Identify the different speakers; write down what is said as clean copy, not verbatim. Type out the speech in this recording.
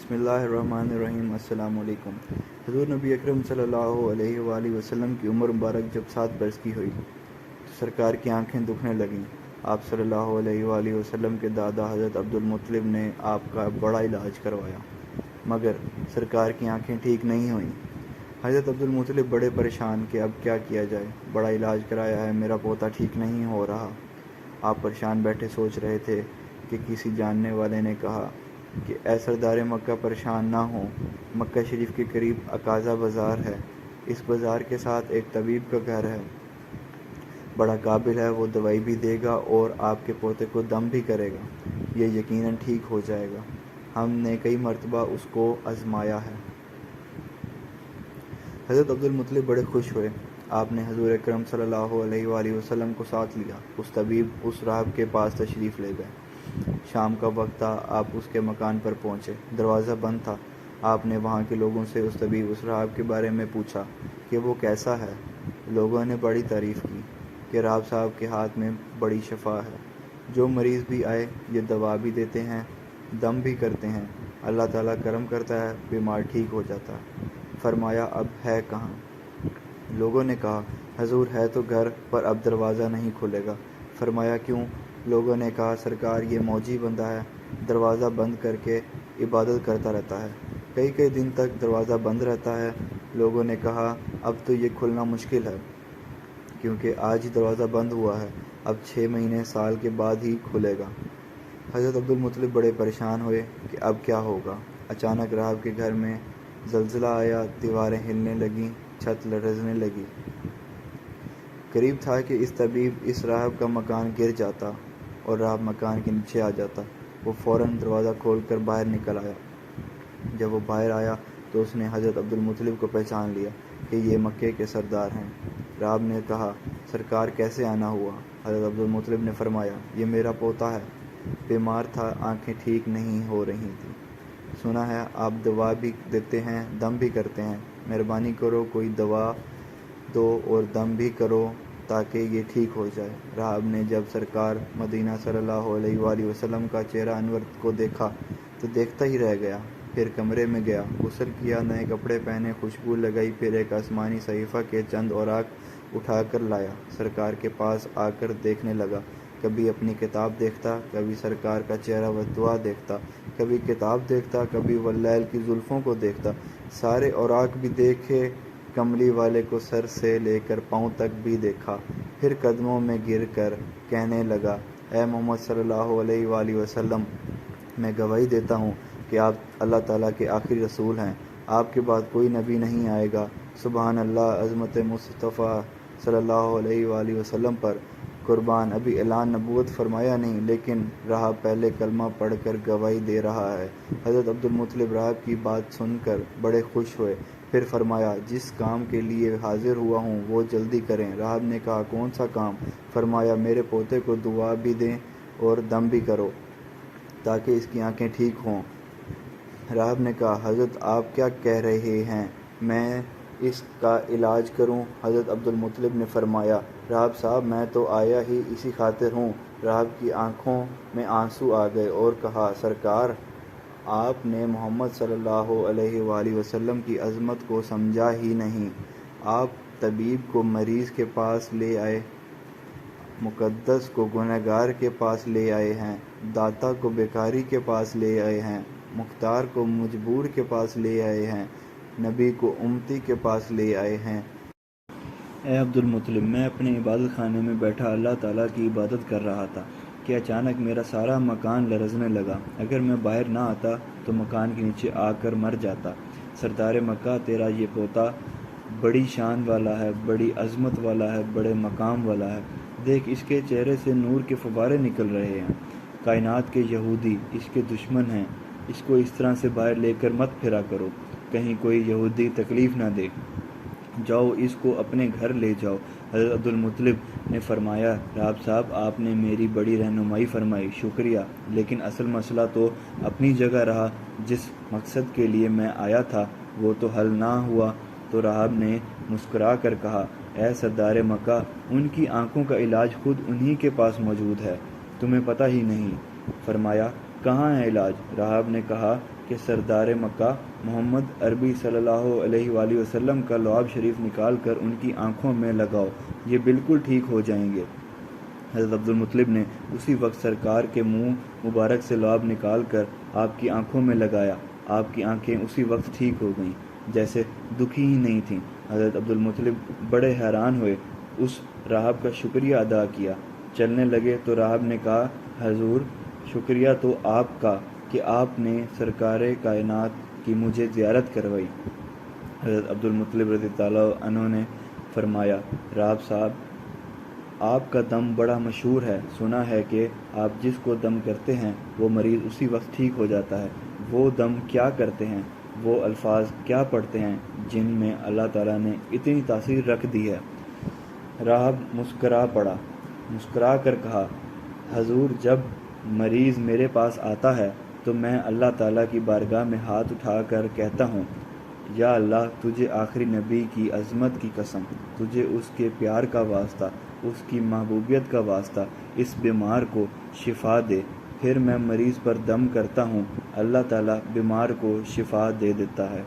Speaker 1: बिस्मिल्लाहिर्रहमानिर्रहीम। अस्सलाम वालेकुम। हुज़ूर नबी अकरम सल्लल्लाहु अलैहि वआलिहि वसल्लम की उम्र मुबारक जब 7 बरस की हुई तो सरकार की आंखें दुखने लगीं। आप सल्लल्लाहु अलैहि वआलिहि वसल्लम के दादा हज़रत अब्दुल मुत्तलिब ने आपका बड़ा इलाज करवाया, मगर सरकार की आंखें ठीक नहीं हुईं। हज़रत अब्दुल मुत्तलिब बड़े परेशान कि अब क्या किया जाए। बड़ा इलाज कराया है, मेरा पोता ठीक नहीं हो रहा। आप परेशान बैठे सोच रहे थे कि किसी जानने वाले ने कहा कि ऐ सरदार मक्का, परेशान ना हो। मक्का शरीफ के करीब अकाज़ा बाज़ार है। इस बाज़ार के साथ एक तबीब का घर है, बड़ा काबिल है। वो दवाई भी देगा और आपके पोते को दम भी करेगा। ये यकीनन ठीक हो जाएगा। हमने कई मरतबा उसको आजमाया है। हज़रत अब्दुल मुत्तलिब बड़े खुश हुए। आपने हज़ूर अकरम सल्लल्लाहु अलैहि वसल्लम को साथ लिया। उस तबीब उस राहब के पास तशरीफ़ ले गए। शाम का वक्त था। आप उसके मकान पर पहुँचे। दरवाज़ा बंद था। आपने वहाँ के लोगों से उस तबीब उस राहब के बारे में पूछा कि वो कैसा है। लोगों ने बड़ी तारीफ़ की कि राहब साहब के हाथ में बड़ी शफा है। जो मरीज़ भी आए ये दवा भी देते हैं, दम भी करते हैं। अल्लाह ताला करम करता है, बीमार ठीक हो जाता है। फरमाया, अब है कहाँ? लोगों ने कहा, हजूर है तो घर पर, अब दरवाज़ा नहीं खुलेगा। फरमाया, क्यों? लोगों ने कहा, सरकार ये मौजी बंदा है, दरवाज़ा बंद करके इबादत करता रहता है। कई कई दिन तक दरवाज़ा बंद रहता है। लोगों ने कहा, अब तो ये खुलना मुश्किल है, क्योंकि आज ही दरवाज़ा बंद हुआ है। अब 6 महीने साल के बाद ही खुलेगा। हज़रत अब्दुल मुत्तलिब बड़े परेशान हुए कि अब क्या होगा। अचानक राहब के घर में ज़लज़ला आया, दीवारें हिलने लगीं, छत लरज़ने लगी। करीब था कि इस तबीब इस राहब का मकान गिर जाता और राहब मकान के नीचे आ जाता। वो फ़ौरन दरवाज़ा खोलकर बाहर निकल आया। जब वो बाहर आया तो उसने हज़रत अब्दुल मुत्तलिब को पहचान लिया कि ये मक्के के सरदार हैं। राहब ने कहा, सरकार कैसे आना हुआ? हज़रत अब्दुल मुत्तलिब ने फरमाया, ये मेरा पोता है, बीमार था, आंखें ठीक नहीं हो रही थी। सुना है आप दवा भी देते हैं, दम भी करते हैं। मेहरबानी करो, कोई दवा दो और दम भी करो ताकि ये ठीक हो जाए। राहब ने जब सरकार मदीना सल्लल्लाहु अलैहि वसल्लम का चेहरा अनवर को देखा तो देखता ही रह गया। फिर कमरे में गया, गुस्ल किया, नए कपड़े पहने, खुशबू लगाई, फिर एक आसमानी सहीफ़ा के चंद औराक उठा कर लाया। सरकार के पास आकर देखने लगा। कभी अपनी किताब देखता, कभी सरकार का चेहरा व दुआ देखता, कभी किताब देखता, कभी वल्लैल की जुल्फ़ों को देखता। सारे औराक भी देखे, कमली वाले को सर से लेकर पाँव तक भी देखा। फिर कदमों में गिर कर कहने लगा, ए मोहम्मद सल्लल्लाहु अलैहि वसल्लम, मैं गवाही देता हूँ कि आप अल्लाह ताला के आखिरी रसूल हैं। आपके बाद कोई नबी नहीं आएगा। सुबहान अल्लाह, अज़मत मुस्तफ़ा सल्लल्लाहु अलैहि वसल्लम पर कुर्बान। अभी ऐलान नबूवत फरमाया नहीं, लेकिन राहब पहले कलमा पढ़कर गवाही दे रहा है। हज़रत अब्दुल मुत्तलिब राहब की बात सुनकर बड़े खुश हुए। फिर फरमाया, जिस काम के लिए हाजिर हुआ हूँ वो जल्दी करें। राहब ने कहा, कौन सा काम? फरमाया, मेरे पोते को दुआ भी दें और दम भी करो ताकि इसकी आंखें ठीक हों। राहब ने कहा, हज़रत आप क्या कह रहे हैं, मैं इसका इलाज करूं? हज़रत अब्दुल मुत्तलिब ने फरमाया, राहब साहब, मैं तो आया ही इसी खातिर हूँ। राहब की आंखों में आंसू आ गए और कहा, सरकार, आपने मोहम्मद सल्लल्लाहु अलैहि वसल्लम की अज़मत को समझा ही नहीं। आप तबीब को मरीज़ के पास ले आए, मुक़द्दस को गुनहगार के पास ले आए हैं, दाता को बेकारी के पास ले आए हैं, मुख्तार को मजबूर के पास ले आए हैं, नबी को उम्मती के पास ले आए हैं। ए अब्दुल मुत्तलिब, मैं अपने इबादत खाने में बैठा अल्लाह ताला की इबादत कर रहा था कि अचानक मेरा सारा मकान लरज़ने लगा। अगर मैं बाहर ना आता तो मकान के नीचे आकर मर जाता। सरदार मक्का, तेरा ये पोता बड़ी शान वाला है, बड़ी अज़मत वाला है, बड़े मकाम वाला है। देख, इसके चेहरे से नूर के फव्वारे निकल रहे हैं। कायनात के यहूदी इसके दुश्मन हैं। इसको इस तरह से बाहर लेकर मत फिरा करो, कहीं कोई यहूदी तकलीफ़ ना दे। जाओ, इसको अपने घर ले जाओ। हज़रत अब्दुल मुत्तलिब ने फरमाया, राहब साहब, आपने मेरी बड़ी रहनुमाई फरमाई, शुक्रिया, लेकिन असल मसला तो अपनी जगह रहा। जिस मकसद के लिए मैं आया था वो तो हल ना हुआ। तो राहब ने मुस्कुरा कर कहा, ए सरदार मक्का, उनकी आंखों का इलाज खुद उन्हीं के पास मौजूद है, तुम्हें पता ही नहीं। फरमाया, कहाँ है इलाज? राहब ने कहा, کہ سردار مکہ محمد عربی صلی اللہ علیہ وآلہ وسلم کا لعاب شریف نکال کر ان کی آنکھوں میں لگاؤ، یہ بالکل ٹھیک ہو جائیں گے۔ حضرت عبد المطلب نے اسی وقت سرکار کے منہ مبارک سے لعاب نکال کر آپ کی آنکھوں میں لگایا۔ آپ کی آنکھیں اسی وقت ٹھیک ہو گئیں، جیسے دکھی ہی نہیں تھیں۔ حضرت عبد المطلب بڑے حیران ہوئے، اس راہب کا شکریہ ادا کیا۔ چلنے لگے تو راہب نے کہا، حضور شکریہ تو آپ کا کہ آپ نے سرکار کائنات کی مجھے زیارت کروائی۔ حضرت عبد المطلب رضی اللہ عنہ نے فرمایا، راہب صاحب آپ کا دم بڑا مشہور ہے، سنا ہے کہ آپ جس کو دم کرتے ہیں وہ مریض اسی وقت ٹھیک ہو جاتا ہے۔ وہ دم کیا کرتے ہیں، وہ الفاظ کیا پڑھتے ہیں جن میں اللہ تعالیٰ نے اتنی تاثیر رکھ دی ہے؟ راہب مسکرا پڑا، مسکرا کر کہا، حضور جب مریض میرے پاس آتا ہے تو میں اللہ تعالیٰ کی بارگاہ میں ہاتھ اٹھا کر کہتا ہوں، یا اللہ تجھے آخری نبی کی عظمت کی قسم، تجھے اس کے پیار کا واسطہ، اس کی محبوبیت کا واسطہ اس بیمار کو شفا دے۔ پھر میں مریض پر دم کرتا ہوں، اللہ تعالیٰ بیمار کو شفا دے دیتا ہے۔